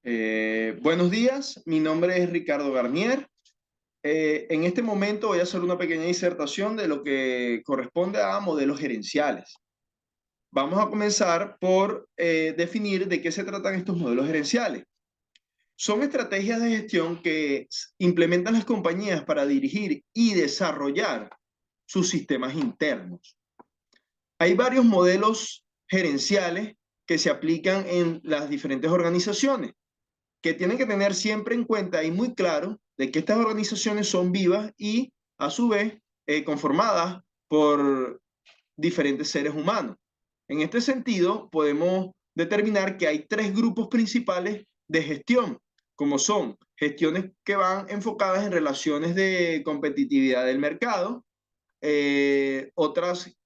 Buenos días, mi nombre es Ricardo Garnier. En este momento voy a hacer una pequeña disertación de lo que corresponde a modelos gerenciales. Vamos a comenzar por definir de qué se tratan estos modelos gerenciales. Son estrategias de gestión que implementan las compañías para dirigir y desarrollar sus sistemas internos. Hay varios modelos gerenciales que se aplican en las diferentes organizaciones, que tienen que tener siempre en cuenta y muy claro de que estas organizaciones son vivas y a su vez conformadas por diferentes seres humanos. En este sentido, podemos determinar que hay tres grupos principales de gestión, como son gestiones que van enfocadas en relaciones de competitividad del mercado, otras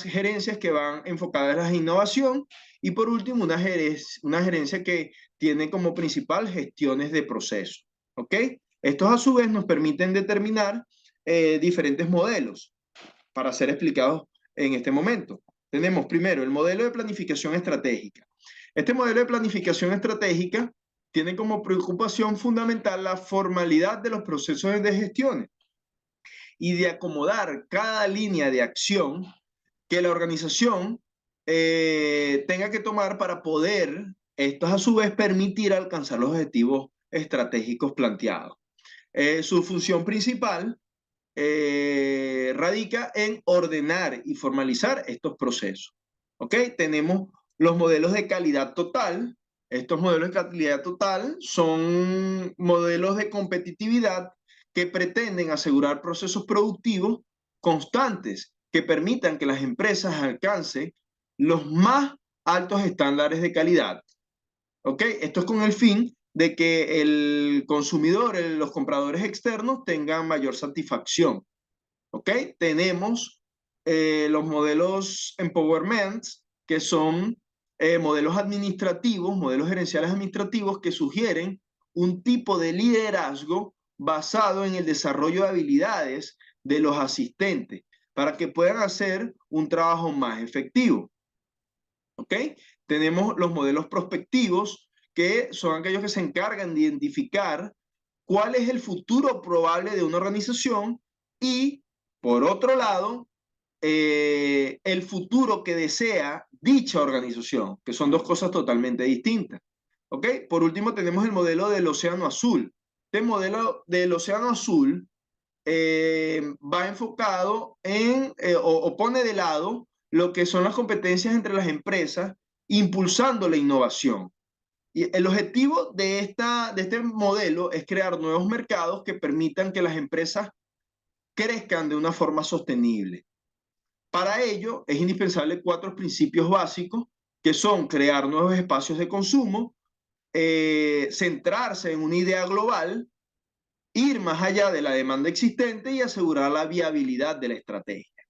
gerencias que van enfocadas en la innovación y por último una gerencia que tiene como principal gestiones de proceso. ¿Ok? Estos a su vez nos permiten determinar diferentes modelos para ser explicados en este momento. Tenemos primero el modelo de planificación estratégica. Este modelo de planificación estratégica tiene como preocupación fundamental la formalidad de los procesos de gestión y de acomodar cada línea de acción que la organización tenga que tomar para poder, estos a su vez, permitir alcanzar los objetivos estratégicos planteados. Su función principal radica en ordenar y formalizar estos procesos. ¿Ok? Tenemos los modelos de calidad total. Estos modelos de calidad total son modelos de competitividad que pretenden asegurar procesos productivos constantes que permitan que las empresas alcancen los más altos estándares de calidad. ¿Ok? Esto es con el fin de que el consumidor, los compradores externos tengan mayor satisfacción. ¿Ok? Tenemos los modelos empowerment, que son modelos administrativos, modelos gerenciales administrativos que sugieren un tipo de liderazgo basado en el desarrollo de habilidades de los asistentes para que puedan hacer un trabajo más efectivo. ¿Ok? Tenemos los modelos prospectivos, que son aquellos que se encargan de identificar cuál es el futuro probable de una organización y, por otro lado, el futuro que desea dicha organización, que son dos cosas totalmente distintas. ¿Ok? Por último, tenemos el modelo del océano azul. Este modelo del océano azul va enfocado en, o pone de lado lo que son las competencias entre las empresas, impulsando la innovación. Y el objetivo de este modelo es crear nuevos mercados que permitan que las empresas crezcan de una forma sostenible. Para ello es indispensable cuatro principios básicos, que son crear nuevos espacios de consumo, centrarse en una idea global, ir más allá de la demanda existente y asegurar la viabilidad de la estrategia.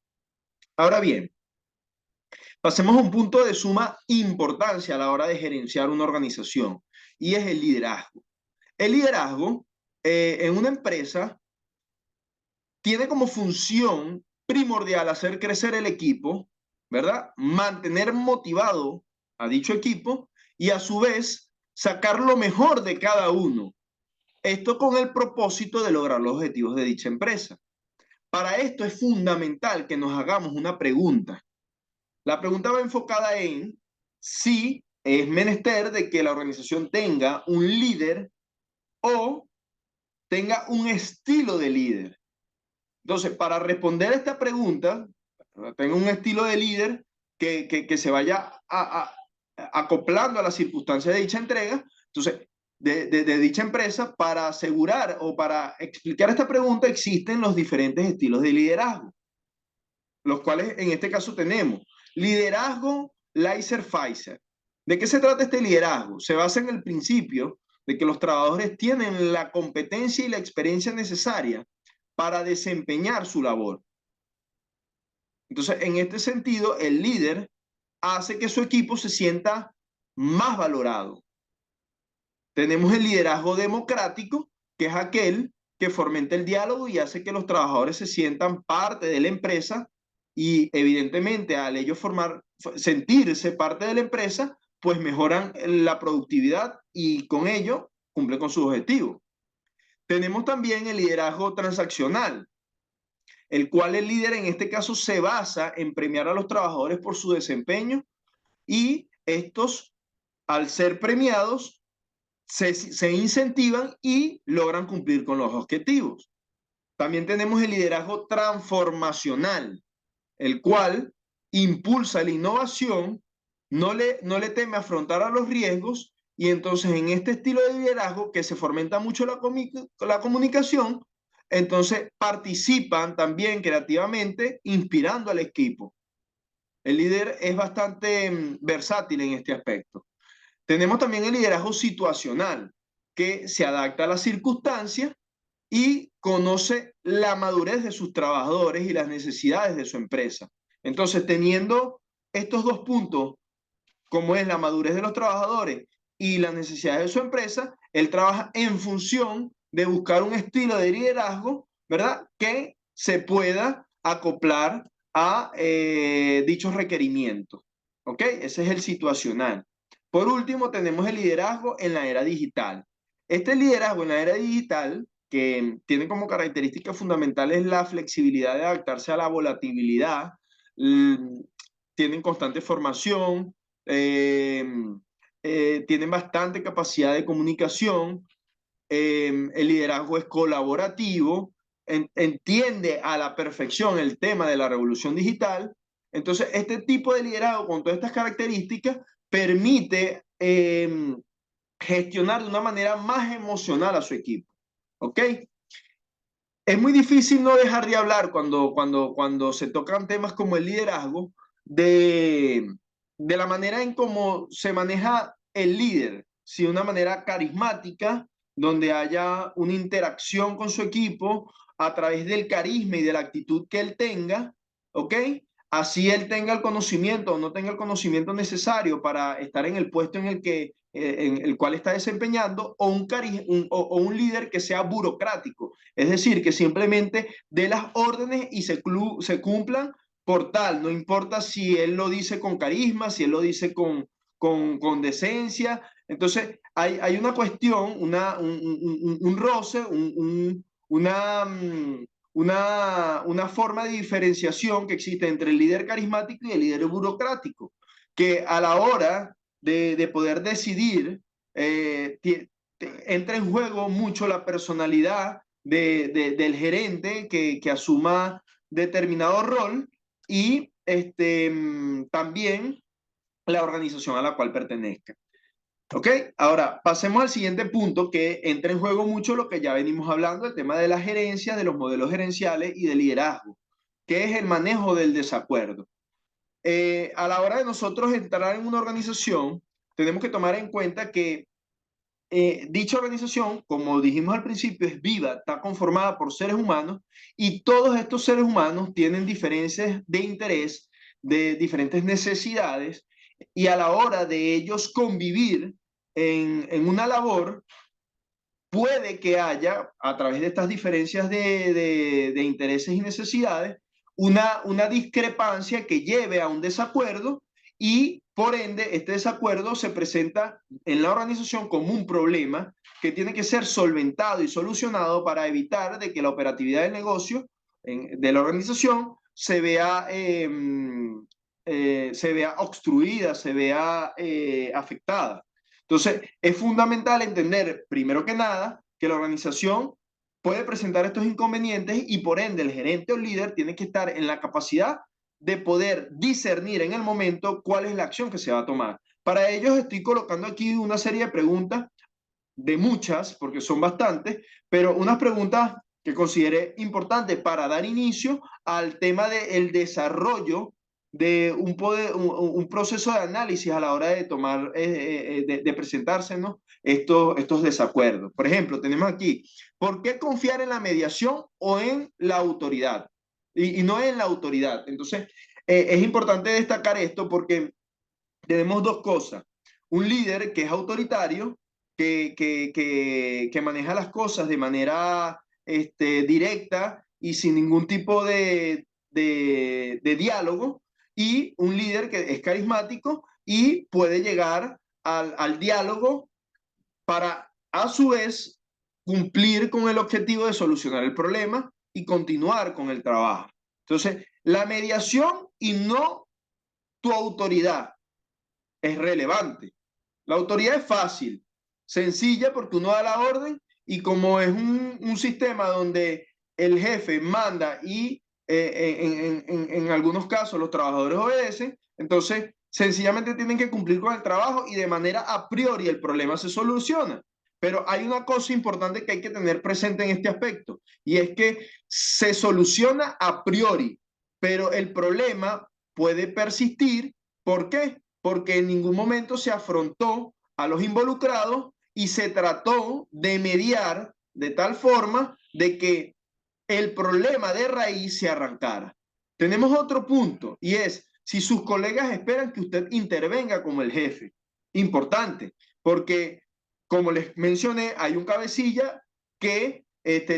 Ahora bien, pasemos a un punto de suma importancia a la hora de gerenciar una organización, y es el liderazgo. El liderazgo en una empresa tiene como función primordial hacer crecer el equipo, ¿verdad? Mantener motivado a dicho equipo y a su vez sacar lo mejor de cada uno. Esto con el propósito de lograr los objetivos de dicha empresa. Para esto es fundamental que nos hagamos una pregunta. La pregunta va enfocada en si es menester de que la organización tenga un líder o tenga un estilo de líder. Entonces, para responder a esta pregunta, tengo un estilo de líder que se vaya acoplando a las circunstancias de dicha entrega, entonces, de dicha empresa, para asegurar o para explicar esta pregunta, existen los diferentes estilos de liderazgo, los cuales en este caso tenemos liderazgo Leiser-Pfizer. ¿De qué se trata este liderazgo? Se basa en el principio de que los trabajadores tienen la competencia y la experiencia necesaria para desempeñar su labor. Entonces, en este sentido, el líder hace que su equipo se sienta más valorado. Tenemos el liderazgo democrático, que es aquel que fomenta el diálogo y hace que los trabajadores se sientan parte de la empresa y evidentemente al ellos sentirse parte de la empresa, pues mejoran la productividad y con ello cumplen con sus objetivos. Tenemos también el liderazgo transaccional, el cual el líder en este caso se basa en premiar a los trabajadores por su desempeño y estos, al ser premiados, se incentivan y logran cumplir con los objetivos. También tenemos el liderazgo transformacional, el cual impulsa la innovación, no le teme afrontar a los riesgos y entonces en este estilo de liderazgo que se fomenta mucho la comunicación, entonces participan también creativamente inspirando al equipo. El líder es bastante versátil en este aspecto. Tenemos también el liderazgo situacional, que se adapta a las circunstancias y conoce la madurez de sus trabajadores y las necesidades de su empresa. Entonces, teniendo estos dos puntos, como es la madurez de los trabajadores y las necesidades de su empresa, él trabaja en función de buscar un estilo de liderazgo, ¿verdad? Que se pueda acoplar a dichos requerimientos. ¿Ok? Ese es el situacional. Por último, tenemos el liderazgo en la era digital. Este liderazgo en la era digital, que tiene como características fundamentales la flexibilidad de adaptarse a la volatilidad, tienen constante formación, eh, tienen bastante capacidad de comunicación, el liderazgo es colaborativo, entiende a la perfección el tema de la revolución digital. Entonces, este tipo de liderazgo con todas estas características permite gestionar de una manera más emocional a su equipo. ¿Ok? Es muy difícil no dejar de hablar cuando se tocan temas como el liderazgo de la manera en cómo se maneja el líder, si de una manera carismática, donde haya una interacción con su equipo a través del carisma y de la actitud que él tenga, ¿ok? Así él tenga el conocimiento o no tenga el conocimiento necesario para estar en el puesto en el cual está desempeñando, o un líder que sea burocrático, es decir, que simplemente dé las órdenes y se cumplan por tal, no importa si él lo dice con carisma, si él lo dice con decencia. Entonces, hay una cuestión, un roce, una forma de diferenciación que existe entre el líder carismático y el líder burocrático, que a la hora de poder decidir, entra en juego mucho la personalidad del gerente que asuma determinado rol y también la organización a la cual pertenezca. ¿Ok? Ahora, pasemos al siguiente punto que entra en juego mucho lo que ya venimos hablando, el tema de la gerencia, de los modelos gerenciales y del liderazgo, que es el manejo del desacuerdo. A la hora de nosotros entrar en una organización, tenemos que tomar en cuenta que dicha organización, como dijimos al principio, es viva, está conformada por seres humanos y todos estos seres humanos tienen diferencias de interés, de diferentes necesidades y a la hora de ellos convivir en una labor, puede que haya, a través de estas diferencias de intereses y necesidades, una discrepancia que lleve a un desacuerdo y por ende este desacuerdo se presenta en la organización como un problema que tiene que ser solventado y solucionado para evitar de que la operatividad del negocio de la organización se vea obstruida, se vea afectada. Entonces, es fundamental entender, primero que nada, que la organización puede presentar estos inconvenientes y por ende el gerente o líder tiene que estar en la capacidad de poder discernir en el momento cuál es la acción que se va a tomar. Para ello estoy colocando aquí una serie de preguntas, de muchas, porque son bastantes, pero unas preguntas que consideré importantes para dar inicio al tema del desarrollo de un proceso de análisis a la hora de tomar, de presentarse, ¿no? Estos desacuerdos. Por ejemplo, tenemos aquí, ¿por qué confiar en la mediación o en la autoridad? Y no en la autoridad. Entonces, es importante destacar esto porque tenemos dos cosas. Un líder que es autoritario, que maneja las cosas de manera directa y sin ningún tipo de diálogo, y un líder que es carismático y puede llegar al diálogo para, a su vez, cumplir con el objetivo de solucionar el problema y continuar con el trabajo. Entonces, la mediación y no tu autoridad es relevante. La autoridad es fácil, sencilla, porque uno da la orden y como es un sistema donde el jefe manda y en algunos casos los trabajadores obedecen, entonces sencillamente tienen que cumplir con el trabajo y de manera a priori el problema se soluciona. Pero hay una cosa importante que hay que tener presente en este aspecto y es que se soluciona a priori, pero el problema puede persistir. ¿Por qué? Porque en ningún momento se afrontó a los involucrados y se trató de mediar de tal forma de que el problema de raíz se arrancara. Tenemos otro punto y es si sus colegas esperan que usted intervenga como el jefe. Importante, porque como les mencioné, hay un cabecilla que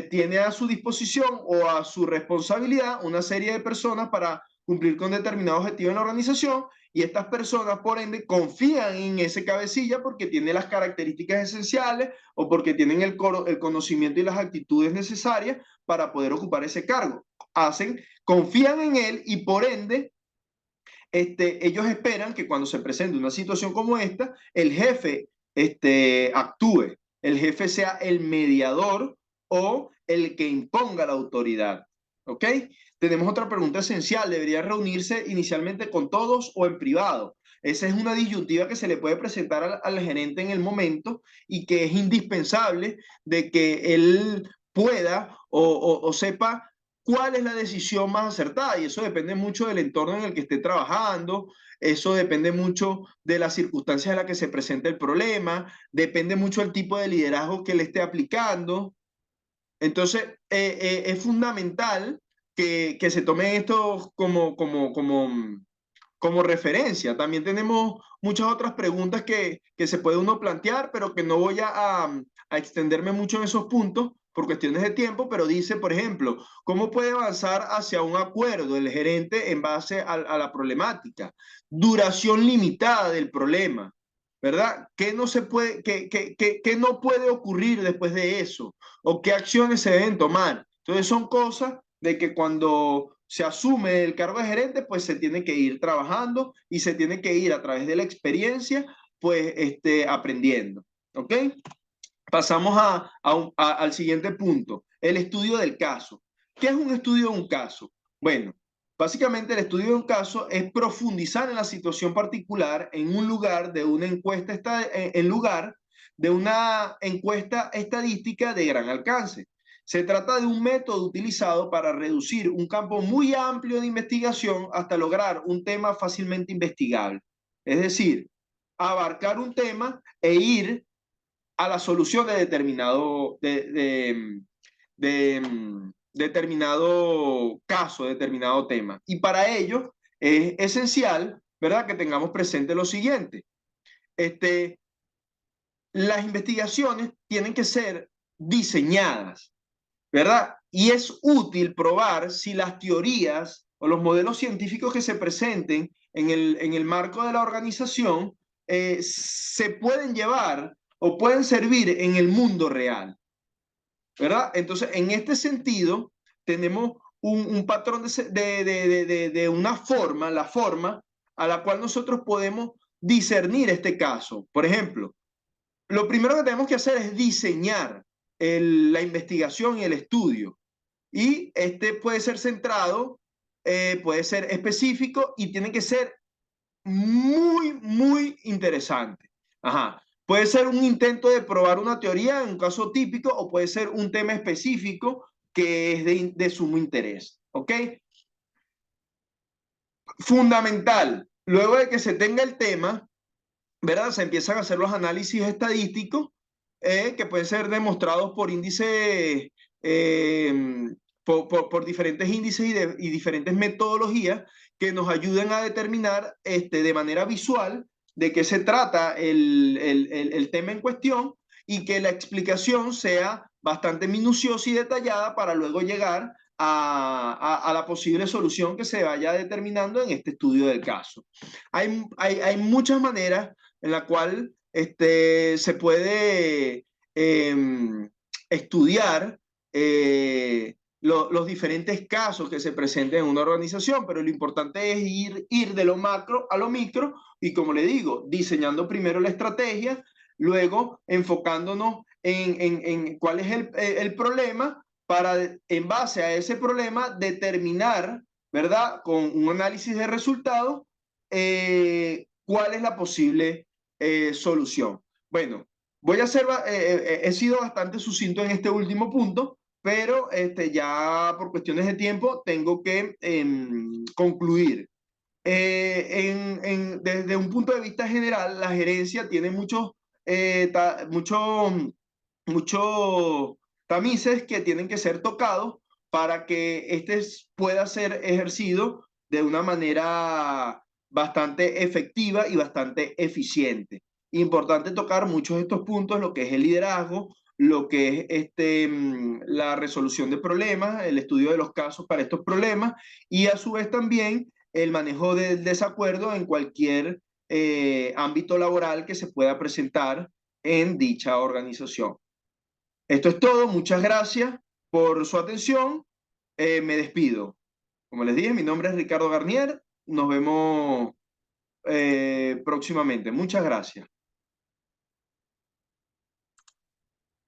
tiene a su disposición o a su responsabilidad una serie de personas para cumplir con determinado objetivo en la organización y estas personas, por ende, confían en ese cabecilla porque tiene las características esenciales o porque tienen el conocimiento y las actitudes necesarias para poder ocupar ese cargo. Confían en él y por ende, ellos esperan que cuando se presente una situación como esta, el jefe actúe, el jefe sea el mediador o el que imponga la autoridad. ¿Ok? Tenemos otra pregunta esencial. ¿Debería reunirse inicialmente con todos o en privado? Esa es una disyuntiva que se le puede presentar al gerente en el momento y que es indispensable de que él pueda o sepa cuál es la decisión más acertada. Y eso depende mucho del entorno en el que esté trabajando, eso depende mucho de las circunstancias en las que se presenta el problema, depende mucho del tipo de liderazgo que le esté aplicando. Entonces, es fundamental que se tome esto como referencia. También tenemos muchas otras preguntas que se puede uno plantear, pero que no voy a extenderme mucho en esos puntos por cuestiones de tiempo, pero dice, por ejemplo, ¿cómo puede avanzar hacia un acuerdo el gerente en base a la problemática? Duración limitada del problema, ¿verdad? ¿Qué no se puede, qué no puede ocurrir después de eso? ¿O qué acciones se deben tomar? Entonces son cosas de que cuando se asume el cargo de gerente, pues se tiene que ir trabajando y se tiene que ir a través de la experiencia, pues aprendiendo. ¿Ok? Pasamos al siguiente punto, el estudio del caso. ¿Qué es un estudio de un caso? Bueno, básicamente el estudio de un caso es profundizar en la situación particular en un lugar de una encuesta, en lugar de una encuesta estadística de gran alcance. Se trata de un método utilizado para reducir un campo muy amplio de investigación hasta lograr un tema fácilmente investigable. Es decir, abarcar un tema e ir a la solución de determinado caso, determinado tema. Y para ello es esencial, ¿verdad?, que tengamos presente lo siguiente. Las investigaciones tienen que ser diseñadas, ¿verdad? Y es útil probar si las teorías o los modelos científicos que se presenten en el marco de la organización se pueden llevar o pueden servir en el mundo real, ¿verdad? Entonces, en este sentido, tenemos un patrón de una forma, la forma a la cual nosotros podemos discernir este caso. Por ejemplo, lo primero que tenemos que hacer es diseñar la investigación y el estudio. Y este puede ser centrado, puede ser específico y tiene que ser muy, muy interesante. Ajá. Puede ser un intento de probar una teoría en un caso típico o puede ser un tema específico que es de sumo interés. ¿Ok? Fundamental. Luego de que se tenga el tema, ¿verdad? Se empiezan a hacer los análisis estadísticos que pueden ser demostrados por índices, por diferentes índices y diferentes metodologías que nos ayuden a determinar de manera visual de qué se trata el tema en cuestión y que la explicación sea bastante minuciosa y detallada para luego llegar a la posible solución que se vaya determinando en este estudio del caso. Hay muchas maneras en la cual se puede estudiar los diferentes casos que se presenten en una organización, pero lo importante es ir de lo macro a lo micro y, como le digo, diseñando primero la estrategia, luego enfocándonos en cuál es el problema para, en base a ese problema, determinar, ¿verdad? Con un análisis de resultados, cuál es la posible solución. Bueno, he sido bastante sucinto en este último punto, pero ya por cuestiones de tiempo tengo que concluir. Desde un punto de vista general, la gerencia tiene muchos tamices que tienen que ser tocados para que pueda ser ejercido de una manera bastante efectiva y bastante eficiente. Importante tocar muchos de estos puntos, lo que es el liderazgo, lo que es la resolución de problemas, el estudio de los casos para estos problemas y a su vez también el manejo del desacuerdo en cualquier ámbito laboral que se pueda presentar en dicha organización. Esto es todo, muchas gracias por su atención, me despido. Como les dije, mi nombre es Ricardo Garnier, nos vemos próximamente. Muchas gracias.